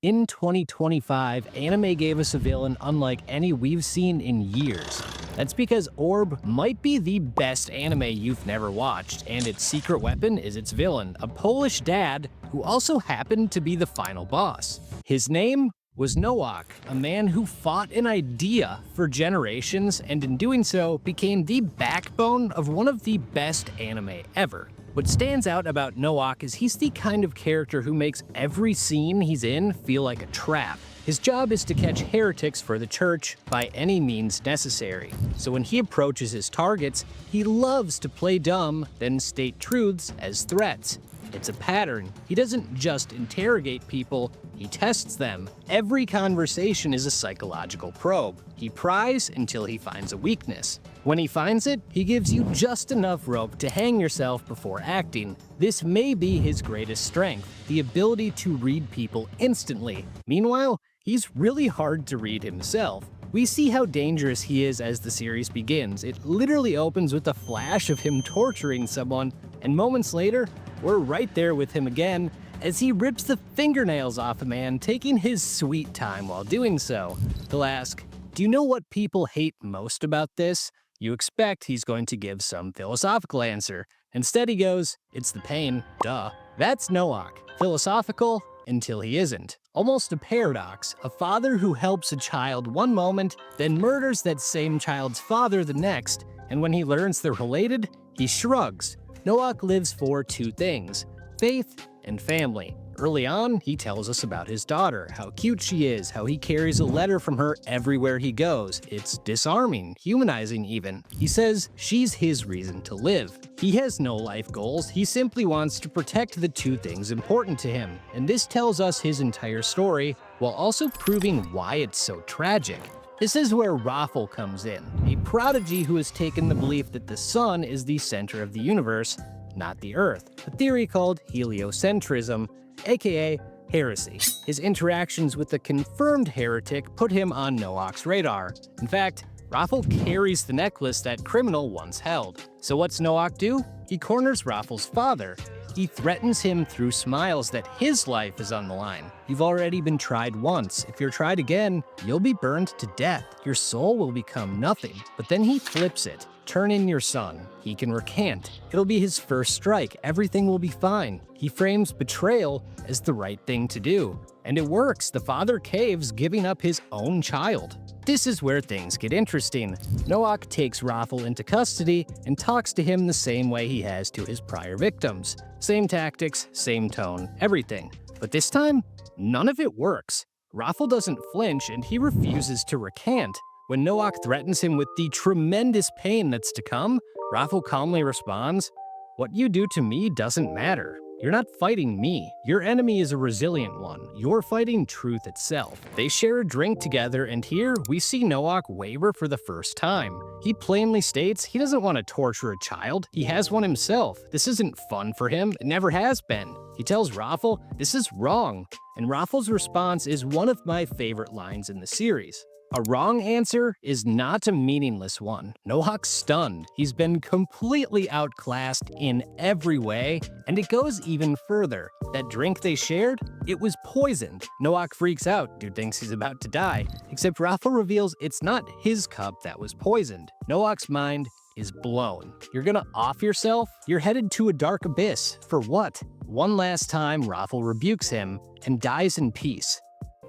In 2025, anime gave us a villain unlike any we've seen in years. That's because Orb might be the best anime you've never watched, and its secret weapon is its villain, a Polish dad who also happened to be the final boss. His name was Noak, a man who fought an idea for generations and in doing so became the backbone of one of the best anime ever. What stands out about Noak is he's the kind of character who makes every scene he's in feel like a trap. His job is to catch heretics for the church by any means necessary. So when he approaches his targets, he loves to play dumb, then state truths as threats. It's a pattern. He doesn't just interrogate people, he tests them. Every conversation is a psychological probe. He pries until he finds a weakness. When he finds it, he gives you just enough rope to hang yourself before acting. This may be his greatest strength, the ability to read people instantly. Meanwhile, he's really hard to read himself. We see how dangerous he is as the series begins. It literally opens with a flash of him torturing someone, and moments later, we're right there with him again as he rips the fingernails off a man, taking his sweet time while doing so. He'll ask, "Do you know what people hate most about this?" You expect he's going to give some philosophical answer. Instead he goes, "It's the pain, duh." That's Noak, philosophical until he isn't. Almost a paradox, a father who helps a child one moment, then murders that same child's father the next, and when he learns they're related, he shrugs. Noak lives for two things: faith and family. Early on, he tells us about his daughter, how cute she is, how he carries a letter from her everywhere he goes. It's disarming, humanizing even. He says she's his reason to live. He has no life goals, he simply wants to protect the two things important to him. And this tells us his entire story, while also proving why it's so tragic. This is where Raffle comes in, a prodigy who has taken the belief that the sun is the center of the universe, not the Earth, a theory called heliocentrism, aka heresy. His interactions with the confirmed heretic put him on Noak's radar. In fact, Raffle carries the necklace that criminal once held. So what's Noak do? He corners Raffle's father. He threatens him through smiles that his life is on the line. You've already been tried once. If you're tried again, you'll be burned to death. Your soul will become nothing. But then he flips it. Turn in your son. He can recant. It'll be his first strike. Everything will be fine. He frames betrayal as the right thing to do. And it works. The father caves, giving up his own child. This is where things get interesting. Noak takes Raffle into custody and talks to him the same way he has to his prior victims. Same tactics, same tone, everything. But this time, none of it works. Raffle doesn't flinch and he refuses to recant. When Noak threatens him with the tremendous pain that's to come, Raffle calmly responds, "What you do to me doesn't matter. You're not fighting me. Your enemy is a resilient one. You're fighting truth itself." They share a drink together, and here we see Noak waver for the first time. He plainly states he doesn't want to torture a child. He has one himself. This isn't fun for him. It never has been. He tells Raffle this is wrong, and Raffle's response is one of my favorite lines in the series. A wrong answer is not a meaningless one. Noak's stunned. He's been completely outclassed in every way, and it goes even further. That drink they shared, it was poisoned. Noak freaks out, dude thinks he's about to die, except Raffle reveals it's not his cup that was poisoned. Noak's mind is blown. You're gonna off yourself? You're headed to a dark abyss. For what? One last time, Raffle rebukes him and dies in peace.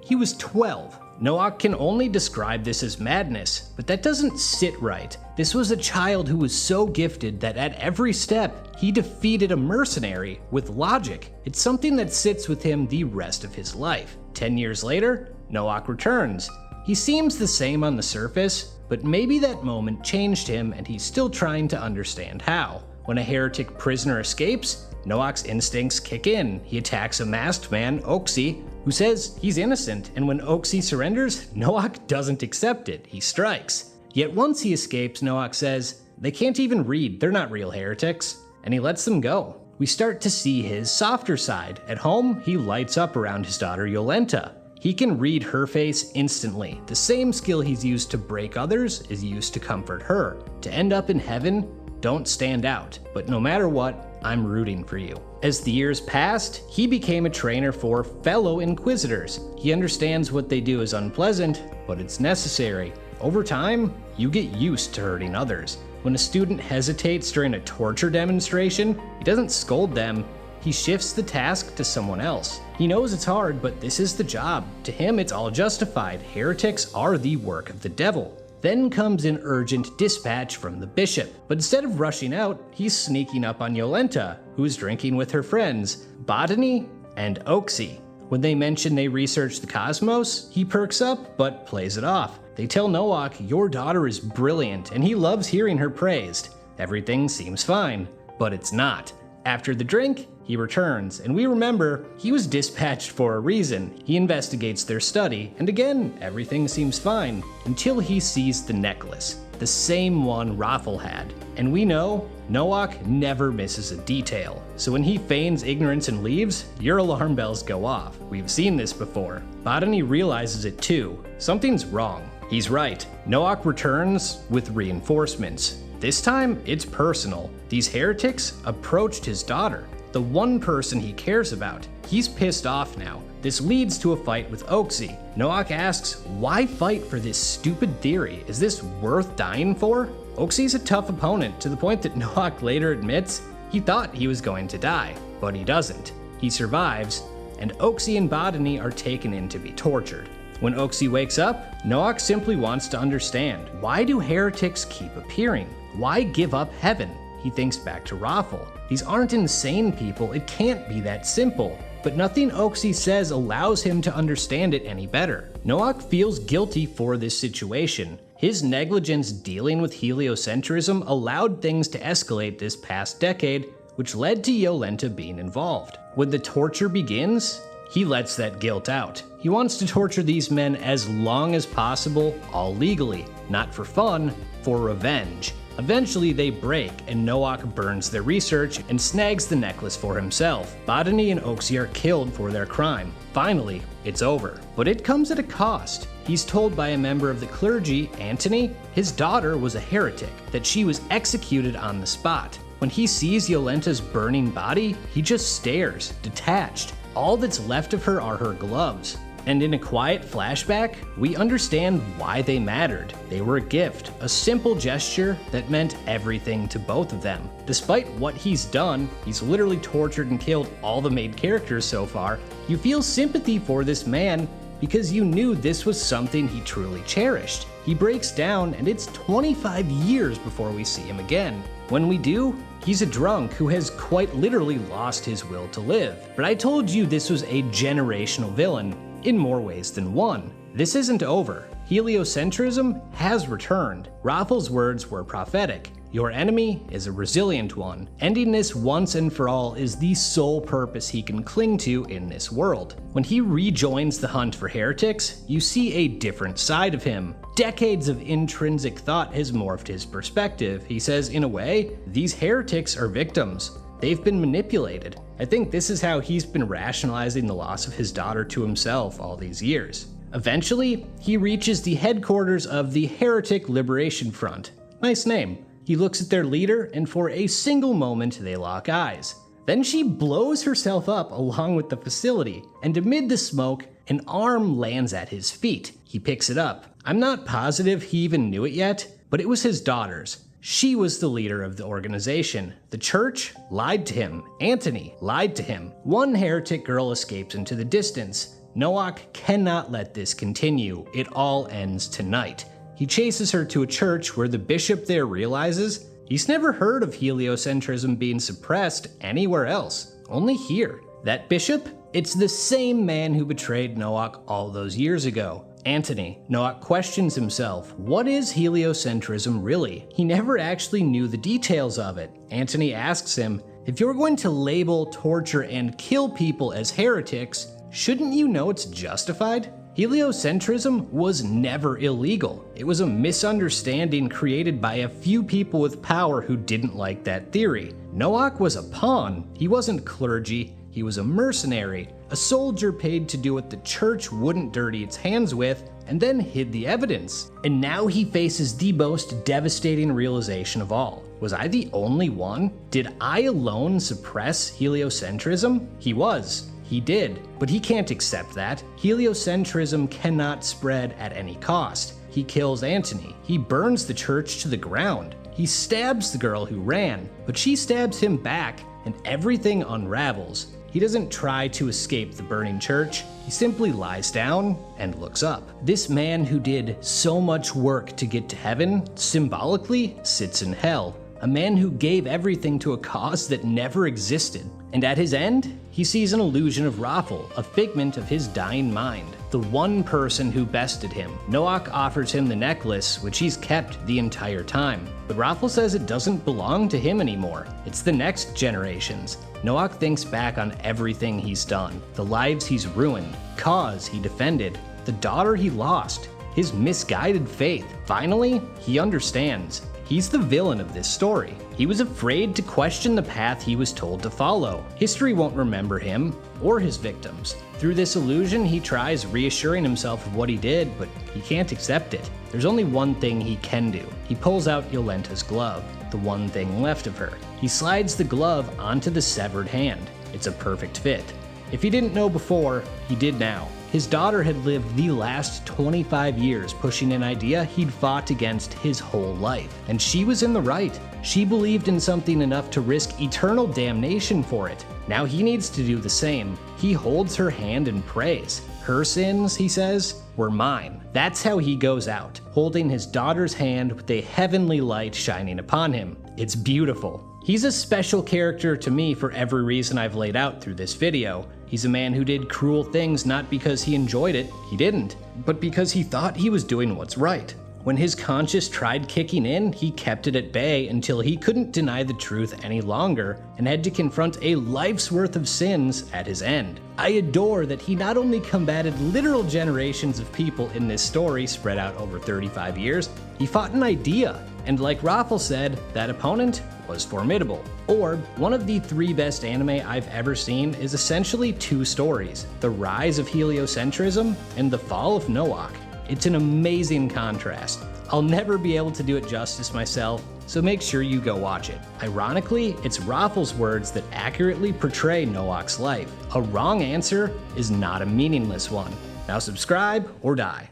He was 12. Noak can only describe this as madness, but that doesn't sit right. This was a child who was so gifted that at every step, he defeated a mercenary with logic. It's something that sits with him the rest of his life. 10 years later, Noak returns. He seems the same on the surface, but maybe that moment changed him and he's still trying to understand how. When a heretic prisoner escapes, Noak's instincts kick in. He attacks a masked man, Oxy, who says he's innocent, and when Oxy surrenders, Noak doesn't accept it. He strikes. Yet once he escapes, Noak says, "They can't even read, they're not real heretics," and he lets them go. We start to see his softer side. At home, he lights up around his daughter Yolenta. He can read her face instantly. The same skill he's used to break others is used to comfort her. To end up in heaven, don't stand out. But no matter what, I'm rooting for you. As the years passed, he became a trainer for fellow Inquisitors. He understands what they do is unpleasant, but it's necessary. Over time, you get used to hurting others. When a student hesitates during a torture demonstration, he doesn't scold them. He shifts the task to someone else. He knows it's hard, but this is the job. To him, it's all justified. Heretics are the work of the devil. Then comes an urgent dispatch from the bishop. But instead of rushing out, he's sneaking up on Yolenta, who's drinking with her friends, Botany and Oxy. When they mention they research the cosmos, he perks up, but plays it off. They tell Nowak, your daughter is brilliant, and he loves hearing her praised. Everything seems fine, but it's not. After the drink, he returns, and we remember he was dispatched for a reason. He investigates their study, and again, everything seems fine, until he sees the necklace, the same one Raffle had. And we know Nowak never misses a detail, so when he feigns ignorance and leaves, your alarm bells go off. We've seen this before. Botany realizes it too. Something's wrong. He's right. Nowak returns with reinforcements. This time, it's personal. These heretics approached his daughter, the one person he cares about. He's pissed off now. This leads to a fight with Oxy. Nowak asks, why fight for this stupid theory? Is this worth dying for? Oxy's a tough opponent, to the point that Nowak later admits he thought he was going to die, but he doesn't. He survives, and Oxy and Botany are taken in to be tortured. When Oxy wakes up, Nowak simply wants to understand, why do heretics keep appearing? Why give up heaven? He thinks back to Raffle. These aren't insane people, it can't be that simple. But nothing Oxy says allows him to understand it any better. Nowak feels guilty for this situation. His negligence dealing with heliocentrism allowed things to escalate this past decade, which led to Yolenta being involved. When the torture begins, he lets that guilt out. He wants to torture these men as long as possible, all legally, not for fun, for revenge. Eventually they break, and Nowak burns their research and snags the necklace for himself. Botany and Oxy are killed for their crime. Finally, it's over. But it comes at a cost. He's told by a member of the clergy, Antony, his daughter was a heretic, that she was executed on the spot. When he sees Yolenta's burning body, he just stares, detached. All that's left of her are her gloves. And in a quiet flashback, we understand why they mattered. They were a gift, a simple gesture that meant everything to both of them. Despite what he's done, he's literally tortured and killed all the main characters so far. You feel sympathy for this man because you knew this was something he truly cherished. He breaks down, and it's 25 years before we see him again. When we do, he's a drunk who has quite literally lost his will to live. But I told you this was a generational villain, in more ways than one. This isn't over. Heliocentrism has returned. Raffle's words were prophetic. Your enemy is a resilient one. Ending this once and for all is the sole purpose he can cling to in this world. When he rejoins the hunt for heretics, you see a different side of him. Decades of intrinsic thought has morphed his perspective. He says, in a way, these heretics are victims. They've been manipulated. I think this is how he's been rationalizing the loss of his daughter to himself all these years. Eventually, he reaches the headquarters of the Heretic Liberation Front. Nice name. He looks at their leader, and for a single moment, they lock eyes. Then she blows herself up along with the facility, and amid the smoke, an arm lands at his feet. He picks it up. I'm not positive he even knew it yet, but it was his daughter's. She was the leader of the organization. The church lied to him. Antony lied to him. One heretic girl escapes into the distance. Nowak cannot let this continue. It all ends tonight. He chases her to a church where the bishop there realizes he's never heard of heliocentrism being suppressed anywhere else, only here. That bishop? It's the same man who betrayed Nowak all those years ago. Antony. Nowak questions himself. What is heliocentrism really? He never actually knew the details of it. Antony asks him, if you're going to label, torture, and kill people as heretics, shouldn't you know it's justified? Heliocentrism was never illegal. It was a misunderstanding created by a few people with power who didn't like that theory. Nowak was a pawn. He wasn't clergy. He was a mercenary, a soldier paid to do what the church wouldn't dirty its hands with, and then hid the evidence. And now he faces the most devastating realization of all. Was I the only one? Did I alone suppress heliocentrism? He was. He did. But he can't accept that. Heliocentrism cannot spread at any cost. He kills Antony. He burns the church to the ground. He stabs the girl who ran, but she stabs him back, and everything unravels. He doesn't try to escape the burning church. He simply lies down and looks up. This man who did so much work to get to heaven symbolically sits in hell. A man who gave everything to a cause that never existed. And at his end, he sees an illusion of Raphel, a figment of his dying mind. The one person who bested him. Noach offers him the necklace, which he's kept the entire time. But Raphel says it doesn't belong to him anymore. It's the next generation's. Noach thinks back on everything he's done, the lives he's ruined, cause he defended, the daughter he lost, his misguided faith. Finally, he understands. He's the villain of this story. He was afraid to question the path he was told to follow. History won't remember him or his victims. Through this illusion, he tries reassuring himself of what he did, but he can't accept it. There's only one thing he can do. He pulls out Yolenta's glove, the one thing left of her. He slides the glove onto the severed hand. It's a perfect fit. If he didn't know before, he did now. His daughter had lived the last 25 years pushing an idea he'd fought against his whole life. And she was in the right. She believed in something enough to risk eternal damnation for it. Now he needs to do the same. He holds her hand and prays. Her sins, he says, were mine. That's how he goes out, holding his daughter's hand with a heavenly light shining upon him. It's beautiful. He's a special character to me for every reason I've laid out through this video. He's a man who did cruel things not because he enjoyed it, he didn't, but because he thought he was doing what's right. When his conscience tried kicking in, he kept it at bay until he couldn't deny the truth any longer and had to confront a life's worth of sins at his end. I adore that he not only combated literal generations of people in this story spread out over 35 years, he fought an idea. And like Raphel said, that opponent was formidable. Orb, one of the 3 best anime I've ever seen, is essentially 2 stories: the rise of heliocentrism and the fall of Noach. It's an amazing contrast. I'll never be able to do it justice myself, so make sure you go watch it. Ironically, it's Raphel's words that accurately portray Noach's life. A wrong answer is not a meaningless one. Now subscribe or die.